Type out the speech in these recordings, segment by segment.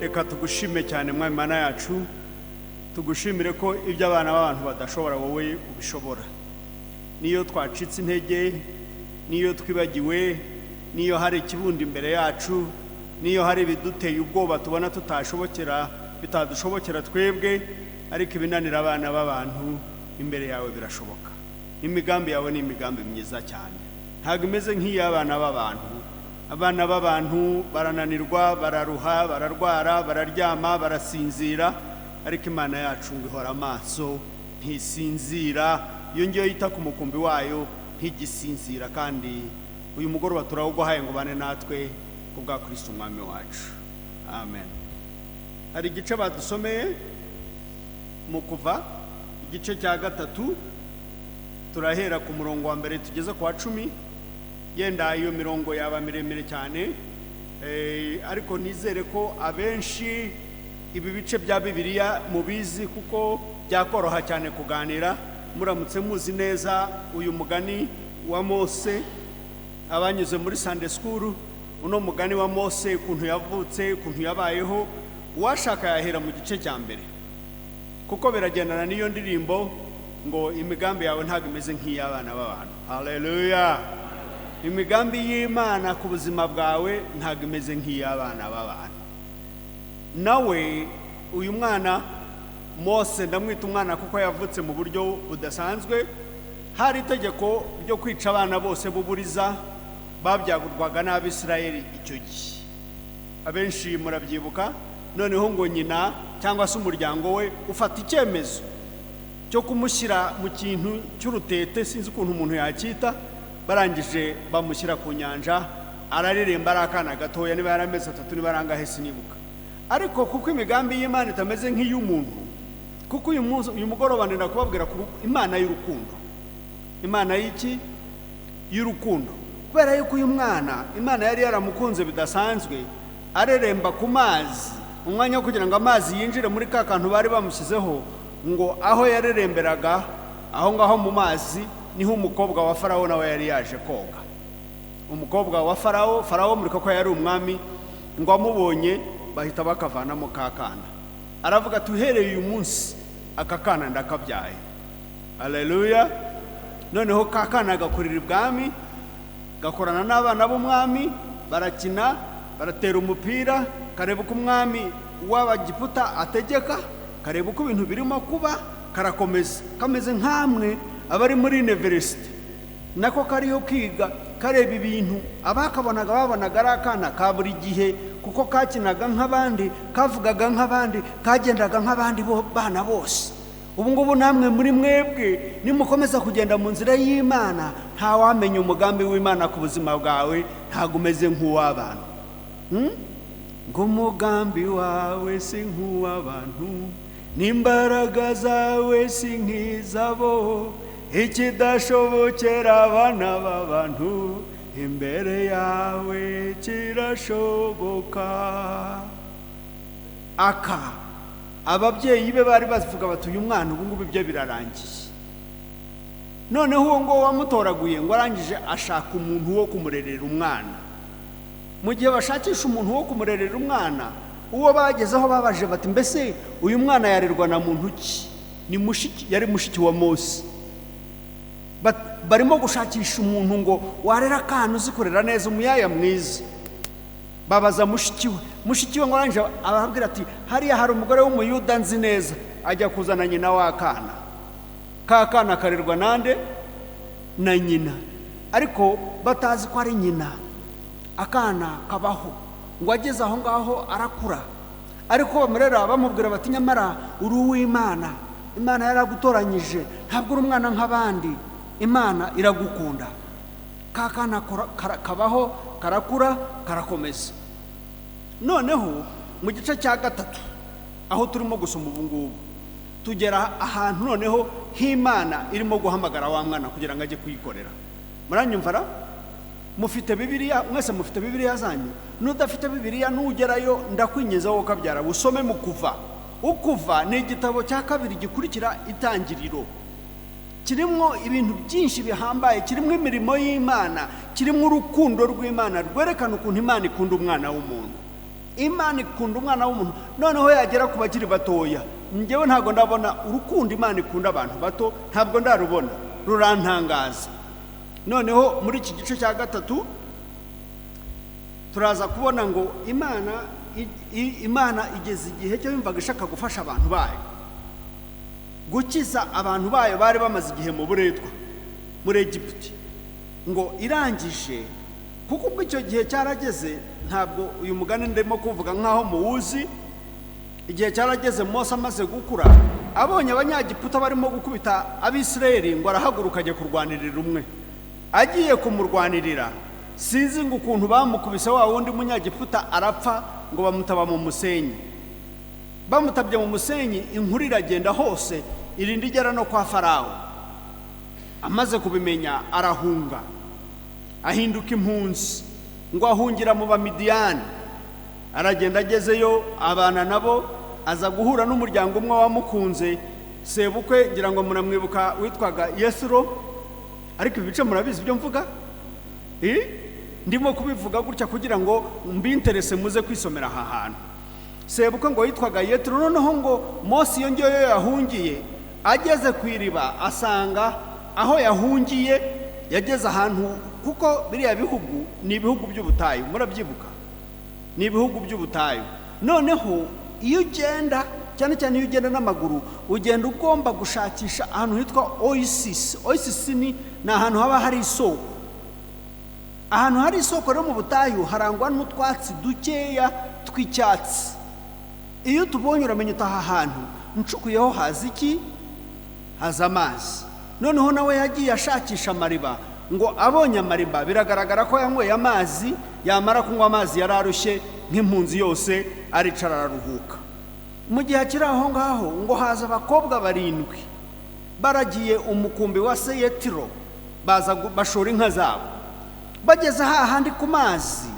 reka tugushime cyane mwami Mana yacu, tugushimire ko ibyo abana b'abantu badashobora wowe ubishobora. Niyo twacitse intege, niyo twibagiwe, niyo hari ikibundi imbere yacu, niyo hari ibiduteye ubwoba tubona bitadushobokera twebwe, ariko ibinanira abana b'abantu imbere yawe birashoboka. Imigambi yawe ni imigambi myiza cyane, ntabwo imeze nk'iy'abana b'abantu. Abana b'abantu barananirwa, bararuha, bararwara, bararyama, barasinzira, ariko Imana yacu ngo ihora amaso, ntisinzira. Iyo ngiyo yita ku mukumbi wayo ntigisinzira, kandi uyu mugoroba turawuguhaye ngo bane natwe kubwa Kristo umwami wacu. Amen. Hari igice badusomeye mu Kuva igice cya 3, turahera ku murongo wa mbere tugeze ku wa 10. Yenda iyo mirongo yaba miremire cyane, ariko nizere ko abenshi ibi bice bya Bibiliya mubizi, kuko byakoroha cyane kuganira muramutse muzi neza uyu mugani wa Mose. Abanyuze muri Sunday School, uno mugani wa Mose ukuntu yavutse, ukuntu yabayeho, washaka yahera mu gice cya mbere, kuko biragendana n'iyo ndirimbo ngo imigambi yawe ntabwo imeze nk'iy'abana b'abantu. Haleluya! Imigambi y'Imana ku buzima bwawe ntabwo imeze nk'iy'abana b'abantu. Nawe uyu mwana Mose, ndamwita umwana kuko yavutse mu buryo budasanzwe. Hari itegeko ryo kwica abana bose b'uburiza babyagurwaga n'Abisirayeli icyo gihe. Abenshi murabyibuka. Noneho ngo nyina cyangwa se umuryango we ufata icyemezo cyo kumushyira mu kintu cy'urutete, sinzi ukuntu umuntu yacyita. Barangije bamushyira ku nyanja, arareremba, ari akana gatoya, niba yarameze 3 niba arangahe sinibuka. Ariko kuko imigambi y'Imana itameze nk'iy'umuntu, kuko uyu mugoroba ndenda kubabwira ku Imana y'urukundo. Imana y'iki? Y'urukundo. Kubera yuko uyu mwana Imana yari yaramukunze bidasanzwe, areremba ku mazi, umwanya wo kugira ngo amazi yinjire muri ka kantu bari bamushyizeho, ngo aho yareremberaga aho ngaho mu mazi niho umukobwa wa Farawo nawe yari yaje koga. Umukobwa wa Farawo muri ko yari umwami, ngo amubonye bahita bakavanamo ka kana. Aravuga ati uhereye uyu munsi aka kana ndakabyaye. Haleluya! Noneho ka kana gakurira ibwami, gakorana n'abana b'umwami, barakina, baratera umupira, kareba uko umwami w'Abagiputa ategeka, kareba uko ibintu birimo kuba, karakomeza. Kameze nk'amwe abari muri university, nako kariyo kiga, kareba ibintu abakabonaga babonaga ari akana ka buri gihe, kuko kakinaga nk'abandi, kavugaga nk'abandi, kagendaga nk'abandi bana bose. Ubu ngubu namwe muri mwebwe nimukomeza kugenda mu nzira y'Imana, nta wamenya umugambi w'Imana ku buzima bwawe, ntago umeze nk'uw'abantu. Ngo umugambi wawe si nk'uw'abantu, n'imbaraga zawe si nk'izabo, ikidashobokera abana b'abantu imbere yawe kirashoboka. Ababyeyi be bari bavuga bati uyu mwana ubu ngubu ibyo birarangiye. Noneho uwo ngo wamutoraguye ngo arangije ashaka umuntu wo kumurerera umwana. Mu gihe bashakisha umuntu wo kumurerera umwana, uwo bagezeho babaje bati mbese uyu mwana yarerwa na muntu ki? Ni mushiki, yari mushiki wa Mose. Barimo gushakisha umuntu ngo warera akana uzi kurera neza, umuyaya mwiza. Babaza mushiki we ngo arangije arababwira ati hariya hari umugore w'Umuyuda nzi neza, ajya kuzana nyina w'akana. Ka kana karerwa nande? Na nyina. Ariko batazi ko ari nyina. Akana kabaho, ngo ageze aho ngaho arakura. Ariko bamurera bamubwira bati nyamara uri uw'Imana, Imana yaragutoranyije, ntabwo uri umwana nk'abandi, Imana iragukunda. Kakana kabaho, karakura, karakomeza. Noneho mu gice cya 3 aho turimo gusoma ubu ngubu, tugera ahantu noneho h'Imana irimo guhamagara wa mwana kugira ngo ajye kuyikorera. Muranyumvara? Mufite Bibiliya? Mwese mufite Bibiliya zanyu? N'udafite Bibiliya nugerayo ndakwinyiza wo kabyara usome mu Kuva. Ukuva ni igitabo cya 2 gikurikira Itangiriro. Kirimo ibintu byinshi bihambaye, kirimo imirimo y'Imana, kirimo urukundo rw'Imana rwerekana ukuntu Imana ikunda umwana w'umuntu. Imana ikunda umwana w'umuntu. Noneho yagera ku bakiri batoya, njyewe ntabwo ndabona urukundo Imana ikunda abantu bato, ntabwo ndarubona, rurantangaza. Noneho muri iki gice cya gatatu turaza kubona ngo Imana igeze igihe cyo yumvaga ishaka gufasha abantu bayo, gukiza abantu bayo bari bamaze igihe mu buretwa muri Egiputa, ngo irangije, kuko ubwo icyo gihe cyarageze. Ntabwo uyu mugani ndimo kuvuga nkaho muwuzi. Igihe cyarageze Mose amaze gukura, abonye abanyagiputa barimo gukubita Abisirayeli, ngo arahaguruka ajya kurwanirira umwe. Agiye kumurwanirira, sinzi ngo ukuntu bamukubise wa wundi munyagiputa arapfa, ngo bamutaba mu musenyi. Bamutabye mu musenyi, inkuru iragenda hose, irindi igera no kwa Farawo. Amaze kubimenya arahunga, ahinduka impunzi, ngo ahungira mu Bamidiyani. Aragenda agezeyo abana nabo, aza guhura n'umuryango umwe wamukunze, sebukwe, ngira ngo muramwibuka, witwaga Yesro. Ariko ibice murabizi ibyo mvuga, ndimo kubivuga gutya kugira ngo mbinterese muze kwisomera aha hantu. Sebukwe ngo yitwaga Yetro. Noneho ngo Mose yongeyeyo yahungiye, ageze ku iriba asanga aho yahungiye yageze ahantu, kuko biriya bihugu ni ibihugu by'ubutayu, murabyibuka, ni ibihugu by'ubutayu. Noneho iyo ugenda, cyane cyane iyo ugenda n'amaguru, ugenda ugomba gushakisha ahantu hitwa oasis. Oasis ni ahantu haba hari isoko. Ahantu hari isoko rero mu butayu harangwa n'utwatsi dukeya tw'icyatsi. Iyo tubonye uramenya utaha hantu ncukuyeho haza iki? Haza amazi. Noneho nawe yagiye ashakisha amariba, ngo abonye amariba biragaragara ko yanyweye amazi. Yamara kunywa amazi yararushye nk'impunzi yose, aricara araruhuka. Mu gihe akiri aho ngaho, ngo haza abakobwa 7 baragiye umukumbi wa se Yetiro, baza bashora inka zabo. Bageze hahandi ku mazi,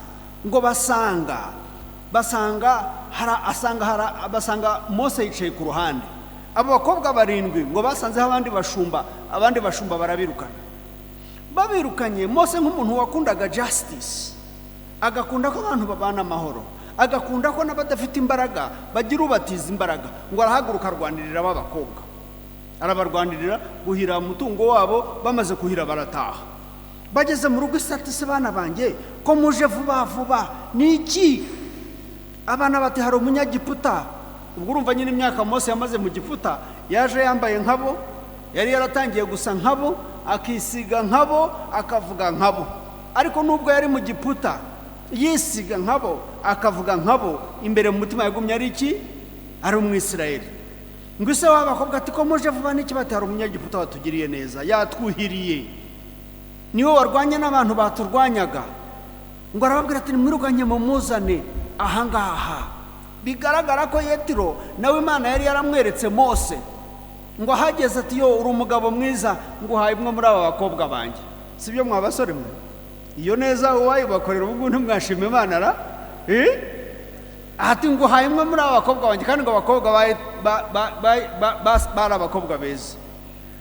ngo basanga Mose yicaye ku ruhande. Abo bakobwa 7 ngo basanzeho abandi bashumba barabirukana. Babirukanye, Mose nk'umuntu wakundaga justice, agakunda ko abantu babana amahoro, agakunda ko n'abadafite imbaraga bagira ubatiza imbaraga, ngo arahaguruka arwanirira abakobwa. Arabarwanirira guhira umutungo wabo, bamaze kuhira barataha. Bageze mu rugo, se bana banjye ko muje vuba vuba niki? Abana bati hari umunyagiputa. Ubwo urumva nyine imyaka Mose yamaze mu Giputa, yaje yambaye nkabo, yari yaratangiye gusa nkabo, akisiga nkabo, akavuga nkabo. Ariko nubwo yari mu Giputa yisiga nkabo akavuga nkabo, imbere mu mutima yagumye ari iki? Ari umwisirayeli. Ngo ise w'abakobwa ati ko muje vuba niki? Bati hari umunyagiputa watugiriye neza, yatwuhiriye, niwe warwanye n'abantu baturwanyaga. Ngo arababwira ati mwirukanye mu muzane ahangaha. Bigaragara ko Yetiro nawe Imana yari yaramweretse Mose, ngo ahageze ati yo uri umugabo mwiza, ngo uhaye umwe muri aba bakobwa banjye. Sibyo mwabasore mwe? Iyo neza uwayibakorera ubu ntimwashima Imana ra? Ati ngo uhaye umwe muri aba bakobwa banjye, kandi ngo abakobwa bari abakobwa beza.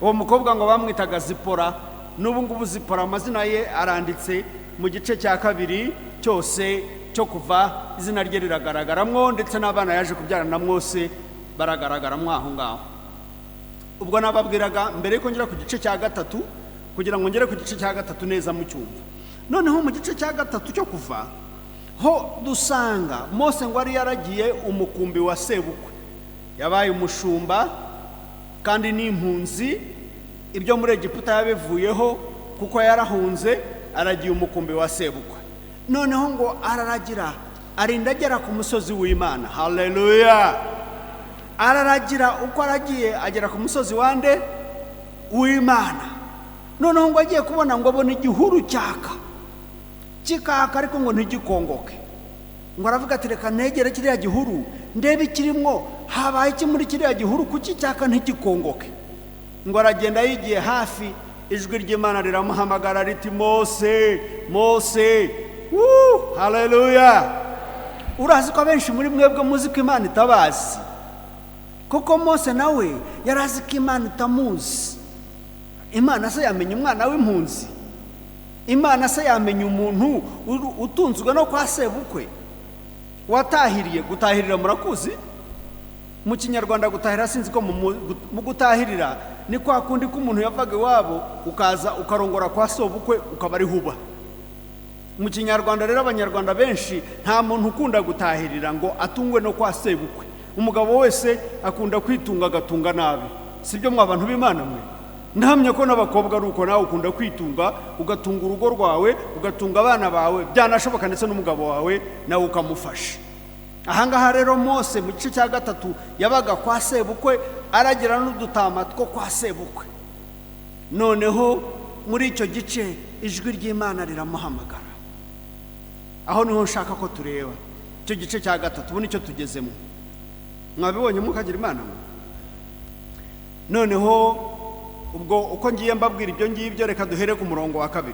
Uwo mukobwa ngo bamwitaga Zipora. N'ubu ngubu Zipora amazina ye aranditse mu gice cya 2 cyose cyo kuva, izina rye riragaragaramo, ndetse n'abana yaje kubyara na Mose baragaragaramo aho ngaho. Ubwo nababwiraga mbere ko ngera ku gice cya 3, kugira ngo ngere ku gice cya 3 neza mu cyumva. Noneho mu gice cya 3 cyo kuva ho dusanga Mose ngo ari yaragiye umukumbi wa sebukwe, yabaye umushumba kandi n'impunzi. Ibyo muri Egiputa yabivuyeho kuko yarahunze, aragiye umukumbi wa sebukwe. Noneho ngo araragira, arinda agera ku musozi w'Imana. Haleluya! Araragira, uko aragiye agera ku musozi wande w'Imana. Noneho ngo agiye kubona, ngo abona igihuru cyaka, ariko ngo ntigikongoke. Ngo aravuga ati reka negere kiriya gihuru ndebe ikirimo, habaye iki muri kiriya gihuru, kuki cyaka ntigikongoke. Ngo aragenda yigiye hafi, ijwi ry'Imana riramuhamagara riti Mose, Mose. Haleluya! Urazi ko benshi muri mwebwe muzi ko Imana itabazi, kuko Mose nawe yarazi ko Imana itamuzi. Imana se yamenye umwana w'impunzi? Imana se yamenye umuntu utunzwe no kwa sebukwe? watahiriye. Gutahirira murakuzi mu Kinyarwanda, gutahira sinzi ko mu gutahirira ni kwa kundi ko umuntu yavaga iwabo ukaza ukarongora kwa sobukwe ukaba ari huba. Mu Kinyarwanda rero abanyarwanda benshi nta muntu ukunda gutahirira ngo atungwe no kwa sebukwe. Umugabo wese akunda kwitunga agatunga nabi. Sibyo mwa bantu b'Imana mwe? Ndahamya ko n'abakobwa ari uko nawe ukunda kwitunga, ugatunga urugo rwawe, ugatunga abana bawe, byanashoboka ndetse n'umugabo wawe nawe ukamufasha. Ahangaha rero Mose mu gice cya 3 yabaga kwa sebukwe, aragira n'udutama two kwa sebukwe. Noneho muri icyo gice ijwi ry'Imana riramuhamagara. Aho niho nshaka ko tureba icyo gice cya 3, ubu nicyo tugezemo. Mwabibonye mukagira Imana? Noneho ubwo uko ngiye mbabwira ibyo ngibyo, reka duhere ku murongo wa 2.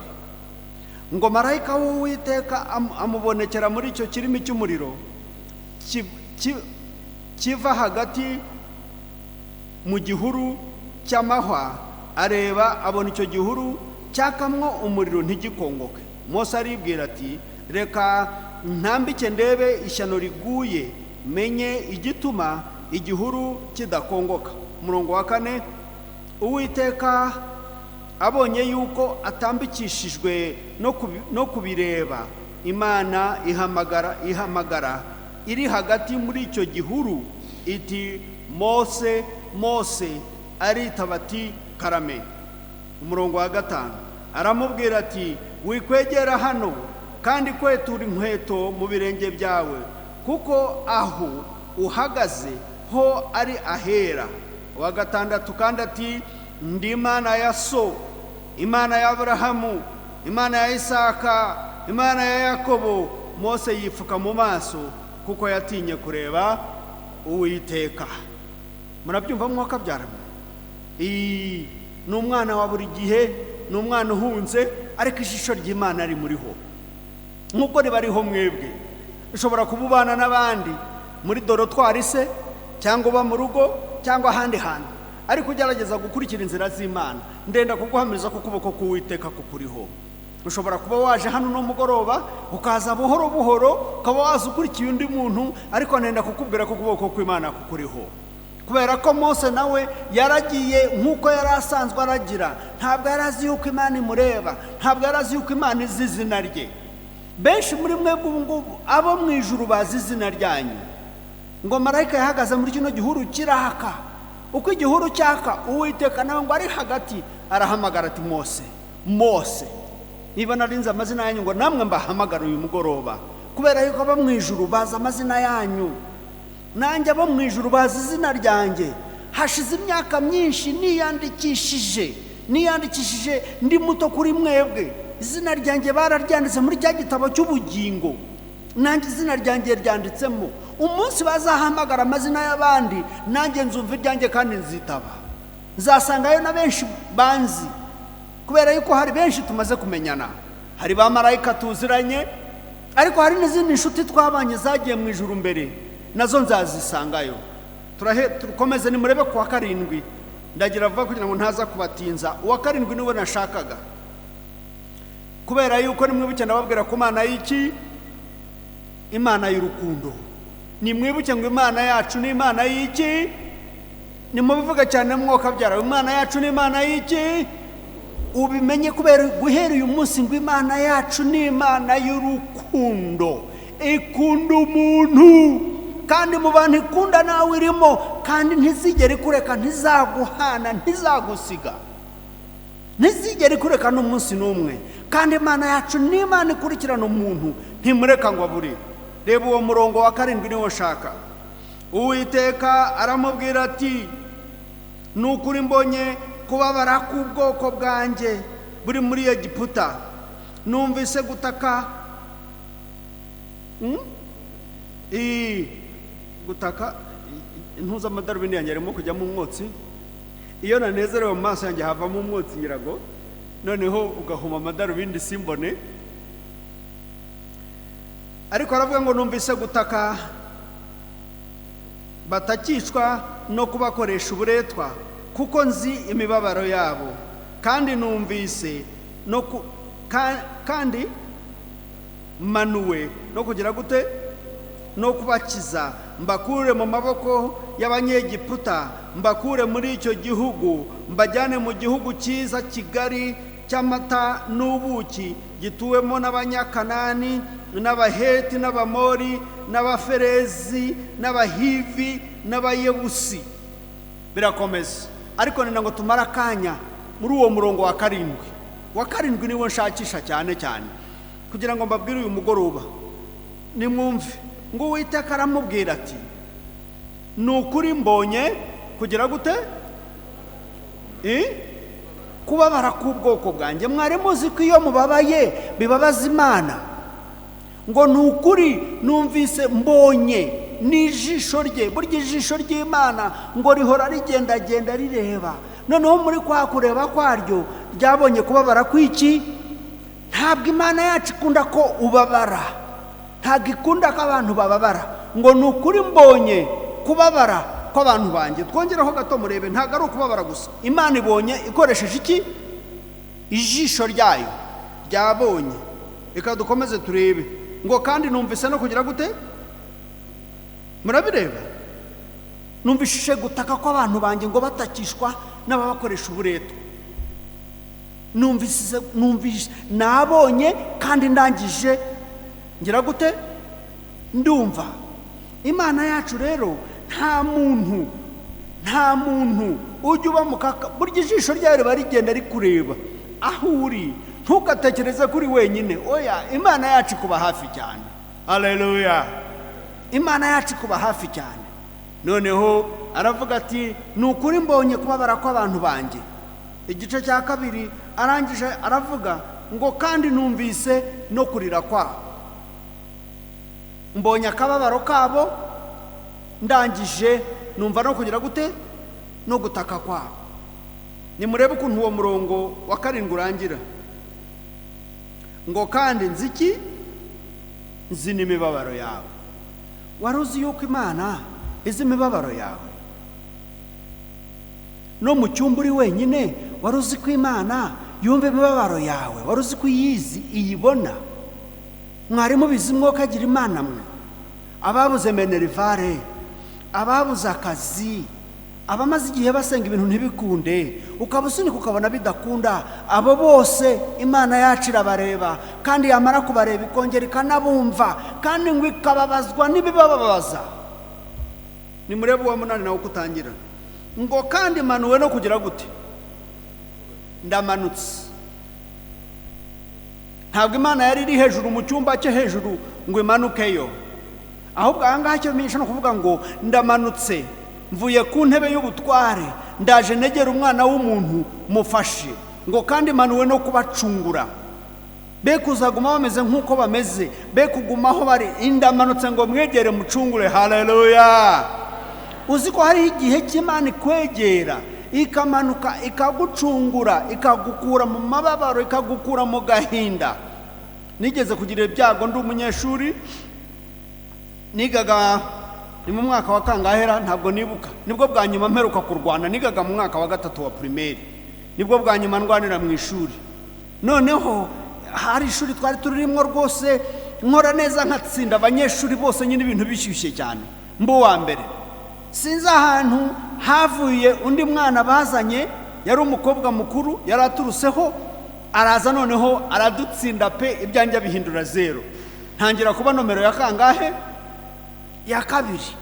Ngo marayika w'Uwiteka amubonekera muri icyo kirimi cy'umuriro kiva hagati mu gihuru cy'amahwa, areba abona icyo gihuru cyakamwo umuriro ntigikongoke. Mose aribwira ati, reka ntambike ndebe ishyano riguye, menye igituma igihuru kidakongoka. Umurongo wa 4, Uwiteka abonye yuko atambikishijwe no kubireba, Imana ihamagara iri hagati muri icyo gihuru iti, Mose, Mose. Aritaba ati, karame. Umurongo wa 5, aramubwira ati, wikwegera hano kandi kwetura inkweto mu birenge byawe, kuko aho uhagaze ho ari ahera. Wa 6 kandi ati, ndi Imana ya so, Imana ya Aburahamu, Imana ya Isaka, Imana ya Yakobo. Mose yifuka mu maso kuko yatinye kureba Uwiteka. Murabyumva mwaka byaramo? Ni umwana wa buri gihe, ni umwana uhunze, ariko ijisho ry'Imana ari muriho. Nk'uko ribariho mwebwe, ushobora kububana n'abandi muri dorotwari se, cyangwa uba mu rugo, cyangwa ahandi hantu, ariko ugerageza gukurikira inzira z'Imana. Ndenda kuguhamiriza ko ukuboko k'Uwiteka kukuriho. Ushobora kuba waje hano no mugoroba, ukaza buhoro buhoro, ukaba waza ukurikiye undi muntu, ariko nenda kukubwira ko ukuboko kw'Imana kukuriho. Kubera ko Mose nawe yaragiye nk'uko yari asanzwe aragira. Ntabwo yari azi yuko Imana imureba, ntabwo yari azi yuko Imana izi izina rye. Benshi muri mwebwe ubu ngubu abo mu ijuru bazi izina ryanyu. Ngo marayika yahagaze muri kino gihuru kiraka. Uko igihuru cyaka, Uwiteka nawe ngo ari hagati, arahamagara ati, Mose, Mose. Niba narinze amazina yanyu ngo namwe mbahamagara uyu mugoroba, kubera yuko abo mu ijuru bazi amazina yanyu. Nanjye abo mu ijuru bazi izina ryanjye. Hashize imyaka myinshi niyandikishije ndi muto kuri mwebwe. Izina ryanjye bararyanditse muri cya gitabo cy'ubugingo, nanjye izina ryanjye ryanditsemo. Umunsi bazahamagara amazina y'abandi, nanjye nzumva iryanjye kandi nzitaba. Nzasangayo na benshi banzi, kubera yuko hari benshi tumaze kumenyana. Hari ba marayika tuziranye, ariko hari n'izindi nshuti twabanye zagiye mu ijuru mbere, nazo nzazisangayo. Turakomeze nimurebe ku wa 7. Ndagira vuba kugira ngo ntaza kubatinza. Uwa 7 niwe nashakaga, kubera yuko nimwibuke ndababwira ko Imana y'iki? Imana y'urukundo. Nimwibuke ngo Imana yacu ni Imana y'iki? Nimubivuga cyane mwuka byara. Imana yacu ni Imana y'iki? Ubimenye kubera guhera uyu munsi ngo Imana yacu ni Imana y'urukundo. Ikunda umuntu, kandi mu bantu ikunda nawe irimo, kandi ntizigere kureka, ntizaguhana, ntizagusiga, ntizigere kureka n'umunsi n'umwe. Kandi Imana yacu ni Imana ikurikirana umuntu, ntimureka ngo abure. Reba uwo murongo wa 7 niwo shaka. Uwiteka aramubwira ati, nukuri mbonye kubabara k'ubwoko bwanjye buri muri Egiputa, numvise gutaka gutaka intuza amadarubindi yanjye arimo kujya mu mwotsi. Iyo nanezerewe mu maso yanjye havamo umwotsi nyirago, noneho ugahuma amadarubindi simbone. Ariko aravuga ngo numvise gutaka batakicwa no kubakoresha uburetwa, kuko nzi imibabaro yabo, kandi numvise kandi manuwe no kugira gute no kubakiza mbakure mu maboko y'abanyegiputa mbakure muri icyo gihugu mbajyane mu gihugu cyiza kigari cy'amata n'ubuki gituwemo n'abanyakanani n'abaheti n'abamori n'abaferezi n'abahivi n'abayebusi. Birakomeza ariko nina ngo tumara akanya muri uwo murongo wa karindwi niwo nshakisha cyane kugira ngo mbabwire uyu mugoroba. Nimwumve ngo Uwiteka aramubwira ati nukuri mbonye kugira gute kubabara k'ubwoko bwanjye. Mwari muzi ko iyo mubabaye bibabaza Imana, ngo nukuri numvise mbonye n'ijisho rye. Burya ijisho ry'Imana ngo rihora rigenda rireba, noneho muri kwa kureba kwaryo ryabonye kubabara kw'iki. Ntabwo Imana yacu ikunda ko ubabara, ntabwo ikunda ko abantu bababara. Ngo nukuri mbonye kubabara kw'abantu banjye. Twongeraho gato murebe, ntabwo ari ukubabara gusa. Imana ibonye ikoresheje iki? Ijisho ryayo ryabonye. Reka dukomeze turebe ngo kandi numvise no kugira gute. Murabireba, numvishije gutaka kw'abantu banjye ngo batakishwa n'ababakoresha uburetwa. Numvise nabonye kandi ndangije ngira gute ndumva. Imana yacu rero nta muntu ujya uba mukaka. Burya ijisho ryayo riba rigenda rikureba aho uri, ntugatekereze kuri wenyine. Oya, Imana yacu kuba hafi cyane. Haleluya, Imana yacu kuba hafi cyane. Noneho aravuga ati nukuri mbonye kubabara kw'abantu banjye. Igice cya kabiri arangije aravuga ngo kandi numvise no kurira kwabo. Mbonye akababaro kabo, ndangije numva no kugira gute no gutaka kwabo. Nimurebe ukuntu uwo murongo wa karindwi urangira ngo kandi nziki nzi n'imibabaro yawe. Wari uzi yuko Imana izi imibabaro yawe? No mu cyumba uri wenyine wari uzi ko Imana yumva imibabaro yawe? Wari uzi ko iyibona? Mwari mubizi mwokagira Imana mwe? Ababuze menerivare, ababuze akazi, abamaze igihe basenga ibintu ntibikunde, ukabusunika ukabona bidakunda, abo bose Imana yacu irabareba, kandi yamara kubareba ikongera ikanabumva, kandi ngo ikababazwa n'ibibababaza. Nimurebe uwa munani nawe kutangira ngo kandi manuwe no kugira gute ndamanutse. Ntabwo Imana yari iri hejuru mu cyumba cye hejuru ngo imanukeyo, ahubwo ahangaha cyo menyesha no kuvuga ngo ndamanutse mvuye ku ntebe y'ubutware ndaje negera umwana w'umuntu mufashe. Ngo kandi manuwe no kubacungura, be kuzaguma bameze nk'uko bameze, be kugumaho bari. Ndamanutse ngo mwegere mucungure. Haleluya. Uzi ko hari igihe cy'Imana ikwegera ikamanuka ikagucungura, ikagukura mu mababaro, ikagukura mu gahinda. Nigeze kugira ibyago ndi umunyeshuri, nigaga ni mu mwaka wa kangahera ntabwo nibuka, nibwo bwa nyuma mperuka kurwana. Nigaga mu mwaka wa 3 wa primaire, nibwo bwa nyuma ndwanira mu ishuri. Noneho hari ishuri twari turimo rwose nkora neza nkatsinda abanyeshuri bose, nyine ibintu bishyushye cyane, mbo wa mbere. Sinzi ahantu havuye undi mwana bazanye, yari umukobwa mukuru, yari aturuseho, araza noneho aradutsinda pe, ibyanjye bihindura 0. Ntangira kuba nomero ya kangahe? Ya kabiri.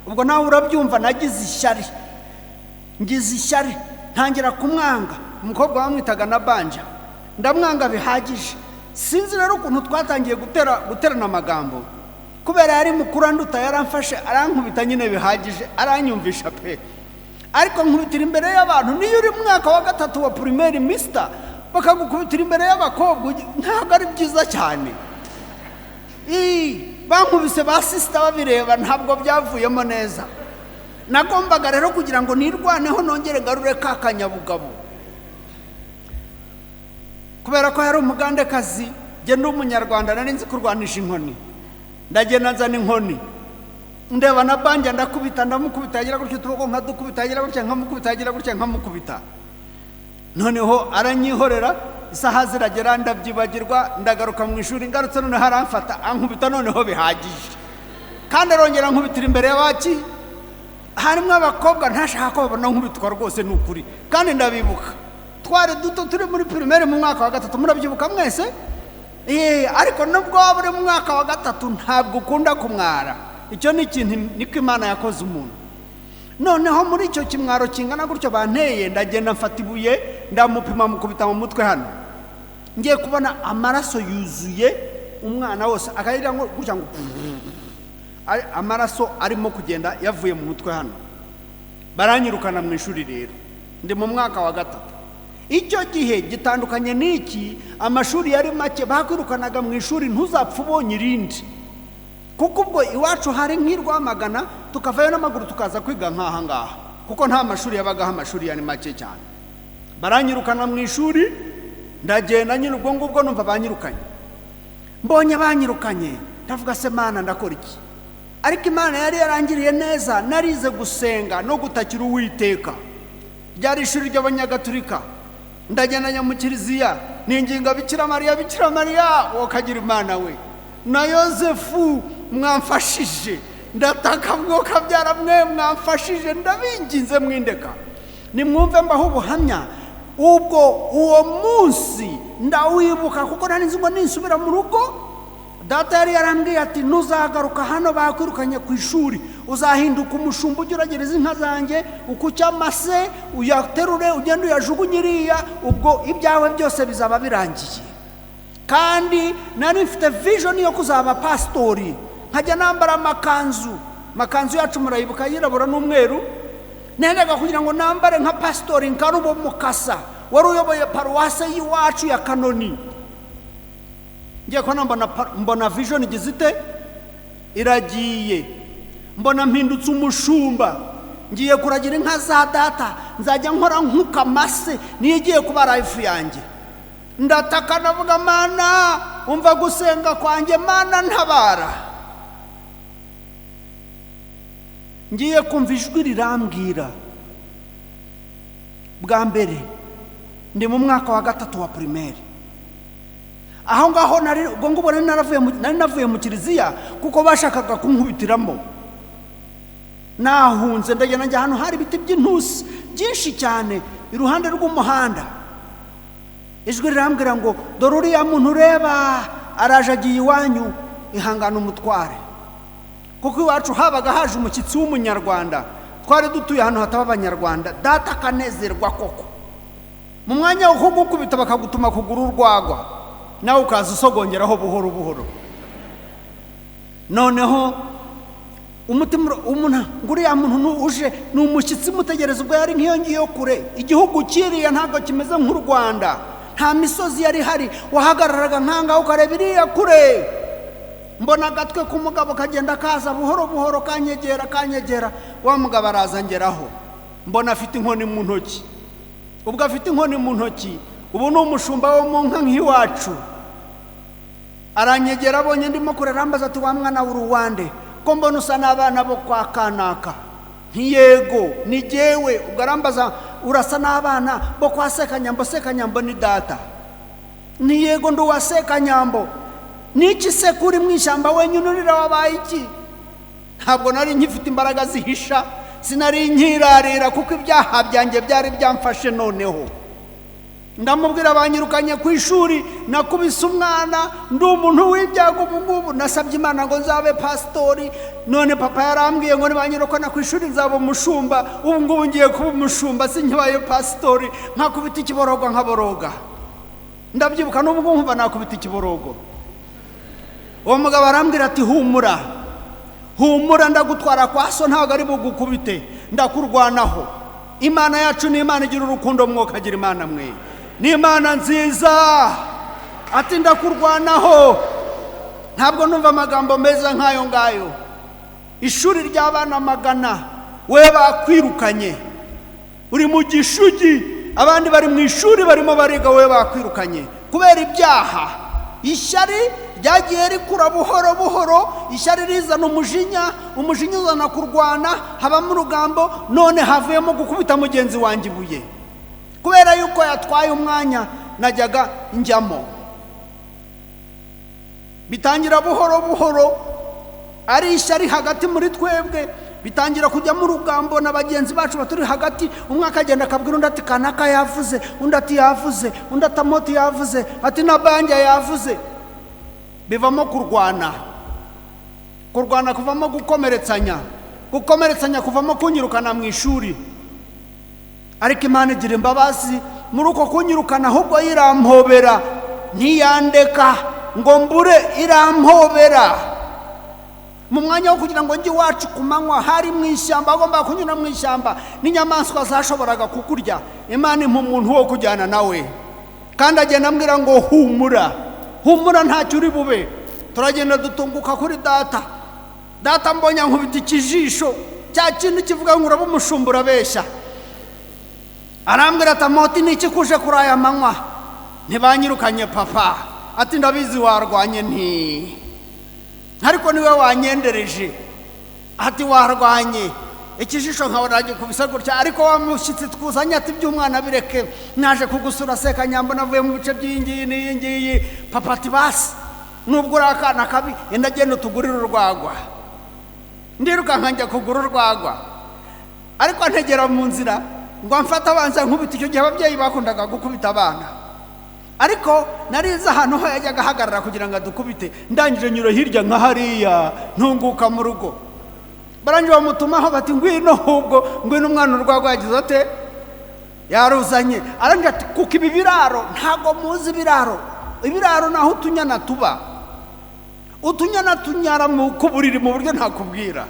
Ubwo nawe urabyumva, nagize ishyari, ntangira kumwanga. Umukobwa bamwitaga na Banja, ndamwanga bihagije. Sinzi rero ukuntu twatangiye guterana amagambo, kubera yari mukuru nduta, yaramfashe arankubita nyine bihagije, aranyumvisha pe. Ariko nkubitira imbere y'abantu, niyo uri mwaka wa 3 wa primaire mister, bakagukubitira imbere y'abakobwa, ntabwo ari byiza cyane. Bankubise ba sister babireba, ntabwo byavuyemo neza. Nagombaga rero kugira ngo nirwaneho nongere garure kakanyabugabo, kubera ko yari umugandekazi, je ndi umunyarwanda, nari nzi kurwanisha inkoni. Ndagenda nzana inkoni, ndeba na Banja ndakubita, ndamukubita agira gutyo, turoko nkadukubita agira gutyo, nkamukubita agira gutyo, nkamukubita. Noneho aranyihorera, isaha ziragera ndabyibagirwa, ndagaruka mu ishuri. Ngarutse none haramfata ankubita noneho bihagije, kandi arongera nkubitira imbere y'abaki harimo abakobwa ntashaka ko babona nkubitwa rwose n'ukuri kandi ndabibuka twari duto turi muri primaire mu mwaka wa gatatu murabyibuka mwese ariko nubwo waba uri mu mwaka wa gatatu ntabwo ukunda kumwara icyo ni ikintu niko Imana yakoze umuntu noneho muri icyo kimwaro kingana gutyo banteye ndagenda mfata ibuye ndamupima mukubita mu mutwe hano ngiye kubona amaraso yuzuye umwana wose akayira ngo gutya ngo amaraso arimo kugenda yavuye mu mutwe hano baranyirukana mu ishuri rero ndi mu mwaka wa gatatu icyo gihe gitandukanye n'iki amashuri yari make bakwirukanaga mu ishuri ntuzapfa ubonye irindi kuko ubwo iwacu hari nk'Irwamagana tukavayo n'amaguru tukaza kwiga nk'aha ngaha kuko nta mashuri yabagaho amashuri yari make cyane baranyirukana mu ishuri ndagenda nyine ubwo ngubwo numva banyirukanye mbonye banyirukanye ndavuga se Mana ndakora iki ariko Imana yari yarangiriye neza narize gusenga no gutakira Uwiteka ryari ishuri ry'Abanyagatulika ndagenda mu kiliziya ninginga Bikira Mariya wokagira Imana we na Yosefu mwamfashije ndataka mwoka byara mwe mwamfashije ndabinginze mwindeka nimwumve mbaho ubuhamya ubwo uwo munsi ndawibuka kuko nanizi ngo ninsubira mu rugo data yari yarambwiye ati ntuzagaruka hano bakwirukanye ku ishuri uzahinduka umushumba ugeragereza inka zanjye ukucyamase uyaterure ugende uyajugunye iriya ubwo ibyawe byose bizaba birangiye kandi nari mfite vision yo kuzaba pastori nkajya nambara amakanzu yacu murayibuka yirabura n'umweru nendaga kugira ngo nambare nka pastori nkarubo mukasa wari uyoboye paruwase y'iwacu ya Kanoni ngiye ko mbona vision igizite iragiye mbona mpindutse umushumba ngiye kuragira inka za data nzajya nkora nk'ukamase nigiye kuba life yanjye ndataka navuga Mana umva gusenga kwanjye Mana ntabara ngiye kumva ijwi rirambwira bwa mbere ndi mu mwaka wa gatatu wa primaire aho ngaho nari ubwo ngubwo nari navuye mu kiliziya kuko bashakaga kunkubitiramo nahunze ndagenda njya hano hari ibiti by'intusi byinshi cyane iruhande rw'umuhanda ijwi rirambwira ngo dore uriya muntu ureba araje agiye iwanyu ihangana umutware kuko iwacu habaga haje umushyitsi w'umunyarwanda twari dutuye hano hataba abanyarwanda data akanezerwa koko mu mwanya wo kugukubita bakagutuma kugura urwagwa nawe ukaza usogongeraho buhoro buhoro noneho umutima umuntu nguriya muntu uje ni umushyitsi mutegereza ubwo yari nk'iyo ngiyo kure igihugu kiriya ntabwo kimeze nk'u Rwanda nta misozi yari hari wahagararaga nkanga ukareba iriya kure mbona agatwe k'umugabo kagenda kaza buhoro buhoro kanyegera wa mugabo araza ngeraho mbona afite inkoni mu ntoki ubwo afite inkoni mu ntoki ubu ni umushumba wo mu nka nk'iwacu aranyegera abonye ndimo kurera ambaza ati wa mwana w'uruwande ko mbona usa n'abana bo kwa kanaka ntiyego ni jyewe ubwo arambaza urasa n'abana bo kwa Sekanyambo ni data ntiyego ndi uwa Sekanyambo niki se kuri mu ishyamba wenyine urira wabaye iki ntabwo nari nkifite imbaraga zihisha sinari nkirarira kuko ibyaha byanjye byari byamfashe noneho ndamubwira abanyirukanye ku ishuri nakubise umwana ndi umuntu w'ibyago ubu ngubu nasabye Imana ngo nzabe pastori none papa yarambwiye ngo nibanyirukana ku ishuri nzaba umushumba ubu ngubu ngiye kuba umushumba sinkibaye pastori nkakubita ikiborogo nkaboroga ndabyibuka n'ubu ngubu nkumva nakubita ikiborogo uwo mugabo arambwira ati humura ndagutwara kwa so ntabwo ari bugukubite ndakurwanaho Imana yacu ni Imana igira urukundo mwokagira Imana mwe ni Imana nziza ati ndakurwanaho ntabwo numva amagambo meza nk'ayo ngayo ishuri ry'abana magana we bakwirukanye uri mu gishugi abandi bari mu ishuri barimo bariga we bakwirukanye kubera ibyaha ishyari ryagiye rikura buhoro buhoro ishyari rizana umujinya uzana kurwana habamo urugambo none havuyemo gukubita mugenzi wanjye ibuye kubera yuko yatwaye umwanya najyaga njyamo bitangira buhoro buhoro ari ishyari hagati muri twebwe, bitangira kujya mu rugambo na bagenzi bacu baturi hagati. Umwe akagenda akabwira undi ati kanaka yavuze, undi ati yavuze, undi ati Amooti yavuze, ati na Banja yavuze. Bivamo kurwana kuvamo gukomeretsanya kuvamo kunyirukana mu ishuri. Ariko Imana igira imbabazi muri uko kunyirukana, ahubwo irampobera, ntiyandeka ngo mbure, irampobera. Mu mwanya wo kugira ngo njye iwacu ku manywa hari mu ishyamba, agomba kunyura mu ishyamba n'inyamaswa zashoboraga kukurya, Imana impa umuntu wo kujyana nawe, kandi agenda ambwira ngo humura ntacyo uri bube. Turagenda dutunguka kuri data mbonye nkubita ikijisho cya kintu kivuga ngo uraba umushumbura beshya. Arambwira ati Amooti niki kuje kuri aya manywa? Ntibanyirukanye papa. Ati ndabizi warwanye nti, ariko niwe wanyendereje. Ati warwanye ikijisho nkabona gikubise gutya, ariko wamushyitsi twuzanye ati by'umwana bireke, naje kugusura seka nyambo navuye mu bice by'ingiyi. Papa ati basi nubwo uri akana kabi, enda genda utugurire urwagwa. Ndiruka nkajya kugura urwagwa, ariko ntegera mu nzira ngo mfata abanza nkubita. Icyo gihe ababyeyi bakundaga gukubita abana, ariko nariza ahantu ho yajyaga ahagarara kugira ngo adukubite. Ndangije nyura hirya nka hariya, ntunguka mu rugo. Barangije bamutumaho bati ngwino umwana urwagwa yagize ate yaruzanye. Arangije ati kuko ibi biraro ntago muzi ibiraro naho utunyana tuba, utunyana tunyara mu kuburiri mu buryo ntakubwira.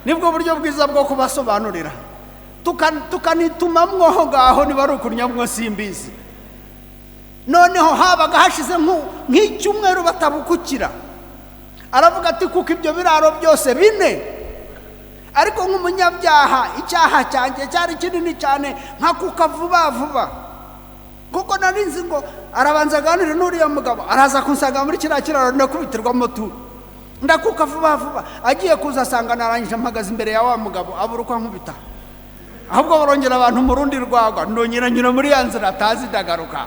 Nibwo buryo bwiza bwo kubasobanurira. Tukanitumamwo aho ngaho niba ari ukunyamwo simbizi. Noneho habaga hashize nk'icyumweru batabukukira. Aravuga ati kuko ibyo biraro byose bine, ariko nk'umunyabyaha icyaha cyanjye cyari kinini cyane, nkakuka vuba, kuko narinzi ngo arabanza aganire n'uriya mugabo, araza kunsanga muri kiriya kiraro ndakubitirwamo tu. Ndakuka vuba, agiye kuza asanga narangije mpagaze imbere ya wa mugabo, abura uko ankubita. Ahubwo barongera abantu mu rundi rwagwa, ndongera nyura muri ya nzira atazi ndagaruka.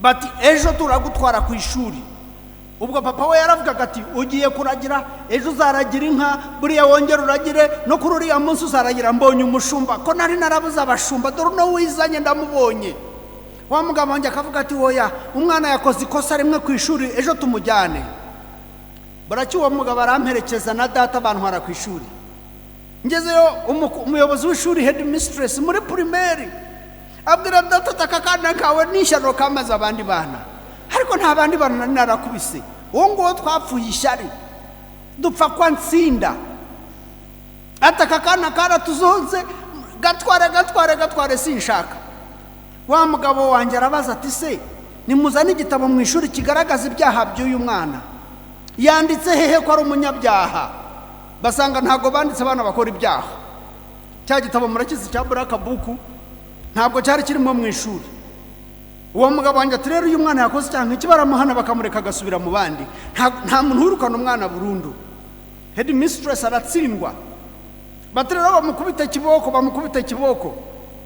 Bati ejo turagutwara ku ishuri. Ubwo papa we yaravugaga ati ugiye kuragira, ejo uzaragira inka, buriya wongera uragire, no kuri uriya munsi uzaragira. Mbonye umushumba, ko nari narabuze abashumba, dore no wizanye ndamubonye. Wa mugabo wanjye akavuga ati oya, umwana yakoze ikosa rimwe ku ishuri, ejo tumujyane. Baraki uwo mugabo aramperekeza na data bantwara ku ishuri. Ngezeyo umuyobozi w'ishuri, head mistress muri primaire, abwira data takakana kawe nishyano kamaze abandi bana, ariko nta bandi bana narakubise. Uwo ngo twapfuye ishyari dupfa kwa nsinda. Atakakana karatuzonze, gatware sinshaka. Wa mugabo wanjye arabaza ati se nimuzane igitabo mu ishuri kigaragaza ibyaha by'uyu mwana, yanditse hehe ko ari umunyabyaha? Basanga ntago banditse abana bakora ibyaha. Cya gitabo murakizi cya Black Book ntabwo cyari kirimo mu ishuri. Uwo mugabo wanjye ati rero uyu mwana yakoze cyangwa iki, baramuhana bakamureka agasubira mu bandi. Nta muntu wirukana umwana burundu. Head mistress aratsindwa. Bati rero bamukubita ikiboko.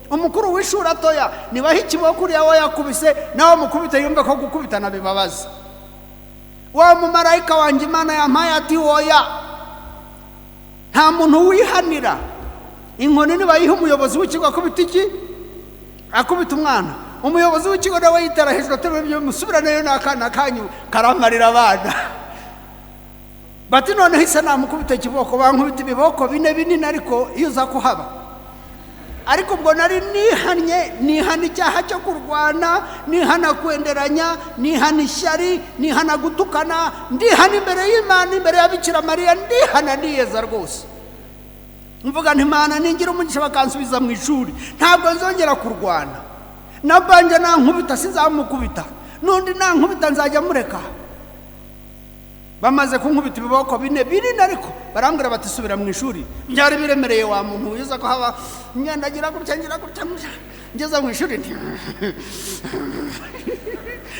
Umukuru w'ishuri atoya nibaho ikiboko uriya we yakubise, nawe mukubita yumve ko gukubitana bibabaza. Wa mumarayika wanjye Imana yampaye ati oya, nta muntu wihanira. Inkoni nibayiha umuyobozi w'ikigo akubita iki? Akubita umwana. Umuyobozi w'ikigo nawe yitera hejuru ati musubiraneyo n'akana kanyu karamarira abana. Bati none hise namukubita ikiboko, bankubita ibiboko binini, ariko iyo uza kuhaba. Ariko ubwo nari nihana icyaha cyo kurwana, nihana kwenderanya, nihana ishyari, nihana gutukana, ndihana imbere y'Imana, imbere ya Bikira Mariya, ndihana niyeza rwose. Mvuga nti Imana ningira umugisha bakansubiza mu ishuri, ntabwo nzongera kurwana. Na Banja nankubita sinzamukubita, n'undi nankubita nzajya mureka. Bamaze kunkubita ibiboko bine, ariko barambwira bati subira mu ishuri. Byari biremereye wa muntu wiza ko haba ngendagira gutya ngeze mu ishuri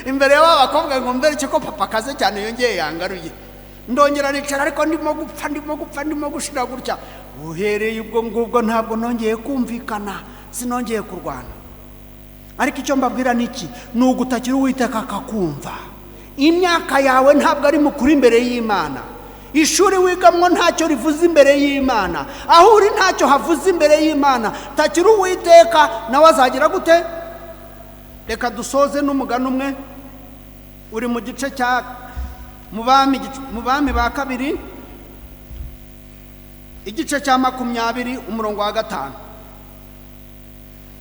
imbere y'abakobwa ngo mbere cyo papa kaze cyane yongeye yangaruye. Ndongera nicara, ariko ndimo gushira gutya. Uhereye ubwo ngubwo ntabwo nongeye kumvikana, sinongeye kurwana. Ariko icyo mbabwira niki, nugutakira Uwiteka akakumva. imyaka yawe ntabwo ari mukuru imbere y'Imana. Ishuri wigamwo ntacyo rivuze imbere y'Imana. Aho uri ntacyo havuze imbere y'Imana. Takiri Uwiteka nawe azagira gute? Reka dusoze n'umugani umwe uri mu gice cya mu bami ba kabiri igice cya 20 umurongo wa 5.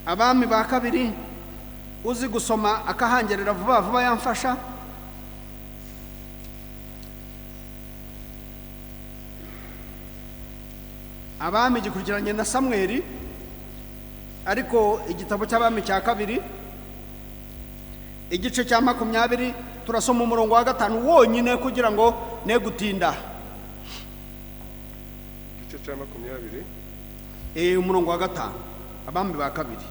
Abami ba kabiri uzi gusoma akahangerera vuba vuba yamfasha. Abami gikurikiranye na Samweli, ariko igitabo cy'abami cya kabiri igice cya 20 turasoma umurongo wa 5 wonyine kugira ngo ne gutinda. Igice cya 20 umurongo wa 5 abami ba kabiri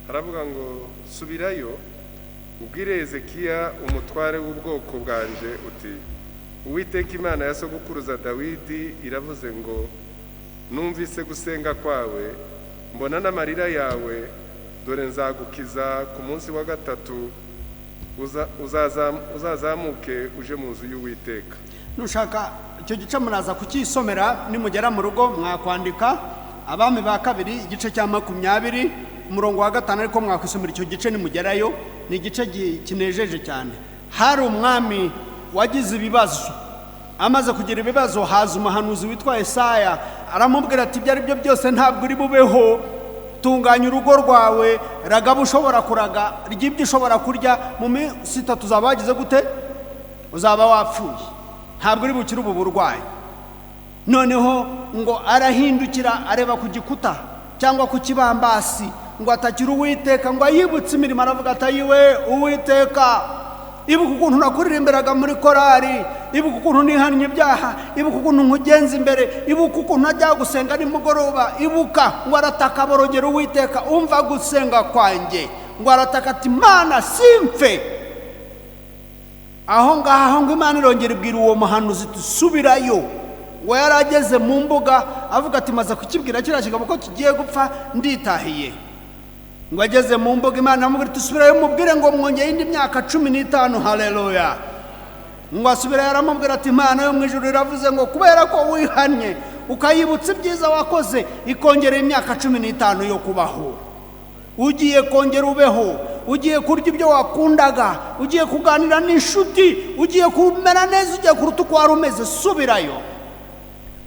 haravuga ngo subirayo ubwire Hezekiya umutware w'ubwoko bwanje uti Uwiteka Imana ya sogokuruza Dawidi iravuze ngo numvise gusenga kwawe mbona n'amarira yawe dore nzagukiza ku munsi wa 3 uzazamuke uje mu nzu y'Uwiteka. Nushaka icyo gice muraza kukisomera nimugera mu rugo mwakwandika abami ba kabiri igice cya 20 umurongo wa 5 ariko mwakwisomera icyo gice nimugerayo. Ni igice kinejeje cyane. Hari umwami wagize ibibazo, amaze kugira ibibazo haza umuhanuzi witwa Yesaya aramubwira ati ibyo ari byo byose ntabwo uri bubeho, tunganya urugo rwawe, ragaba ushobora kuraga, ry'ibyo ushobora kurya, mu minsi 3 uzaba wagize gute? Uzaba wapfuye, ntabwo uri bukire ubu burwayi. Noneho ngo arahindukira areba ku gikuta cyangwa ku kibambasi ngo atakira Uwiteka, ngo ayibutse imirimo, aravuga ati ayiwe Uwiteka, ibuka ukuntu nakuririmbiraga muri korari, ibuka ukuntu nihannye ibyaha, ibuka ukuntu nkugenza imbere, ibuka ukuntu najya gusenga nimugoroba, ibuka. Ngo arataka borogera Uwiteka, umva gusenga kwanjye. Ngo arataka ati Mana simfe. Aho ngaho ngo Imana irongera ibwira uwo muhanuzi iti subirayo. We yarageze mu mbuga avuga ati maze kukibwira kiriya kigabo ko kigiye gupfa nditahiye. Ngo ageze mu mbuga Imana amubwira iti subirayo mubwire ngo mwongeye indi myaka 15. Haleluya. Ngo asubira yaramubwira ati Imana yo mu ijuru iravuze ngo kubera ko wihannye ukayibutsa ibyiza wakoze ikongera imyaka 15 yo kubaho. Ugiye kongera ubeho, ugiye kurya ibyo wakundaga, ugiye kuganira n'inshuti, ugiye kumera neza, ugiye kuruta uko wari umeze. Subirayo.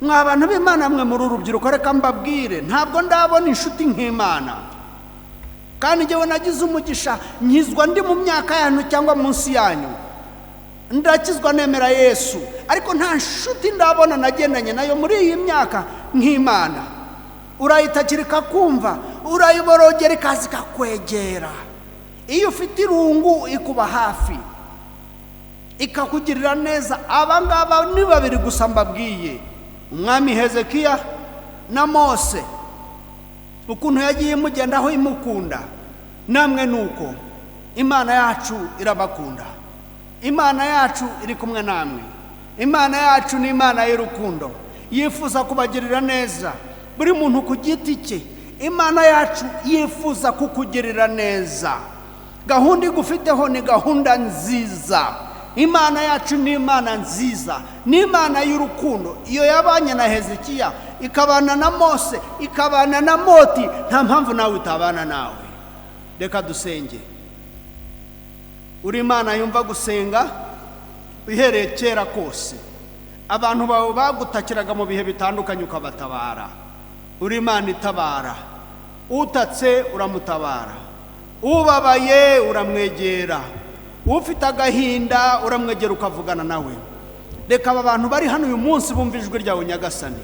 Mw'abantu b'Imana mwe muri urubyiruko reka mbabwire ntabwo ndabona inshuti nk'Imana, kandi njyewe nagize umugisha nkizwa ndi mu myaka yanyu cyangwa munsi yanyu, ndakizwa nemera Yesu, ariko nta nshuti ndabona nagendanye nayo muri iyi myaka nk'Imana. Urayitakirika kumva, urayiborogera ikazi kakwegera. Iyo ufite irungu ikuba hafi ikakugirira neza. Abangaba ni babiri gusa mbabwiye, umwami Hezekiya na Mose, ukuntu yagiye mugendaho imukunda. Namwe nuko Imana yacu irabakunda, Imana yacu iri kumwe namwe. Imana yacu ni Imana y'urukundo, yifuza kubagirira neza buri muntu ku giti cye. Imana yacu yifuza kukugirira neza. Gahunda igufiteho ni gahunda nziza. Imana yacu ni Imana nziza, ni Imana y'urukundo. Iyo yabanye na Hezekiya, ikabana na Mose, ikabana na Amooti, nta mpamvu nawe itabana nawe. Reka dusenge. Uri Imana yumva gusenga uhereye kera kose. Abantu bawe bagutakiraga mu bihe bitandukanye ukabatabara. Uri Imana itabara. Utatse uramutabara, ubabaye uramwegera, ufite agahinda uramwegera ukavugana nawe. Reka aba bantu bari hano uyu munsi bumva ijwi ryawe Nyagasani.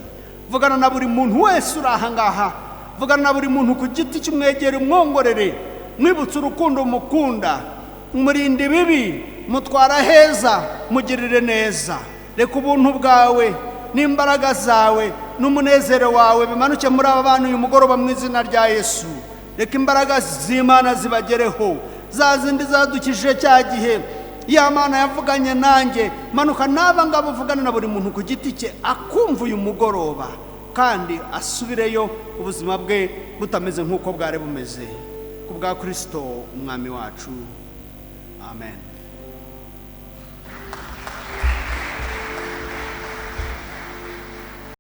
Vugana na buri muntu wese uri aha ngaha, vugana na buri muntu ku giti cy'umwegere, umwongorere, mwibutse urukundo mukunda, umurinde bibi, mutwara heza, mugirire neza. Reka ubuntu bwawe n'imbaraga zawe n'umunezero wawe bimanuke muri aba bantu uyu mugoroba mu izina rya Yesu. Reka imbaraga z'Imana zibagereho, za zindi zadukije cya gihe ya Mana yavuganye nanjye. Manuka n'aba ngabo uvugana na buri muntu ku giti cye, akumva uyu mugoroba kandi asubireyo ubuzima bwe butameze nk'uko bwari bumeze, ku bwa Kristo umwami wacu. Amen.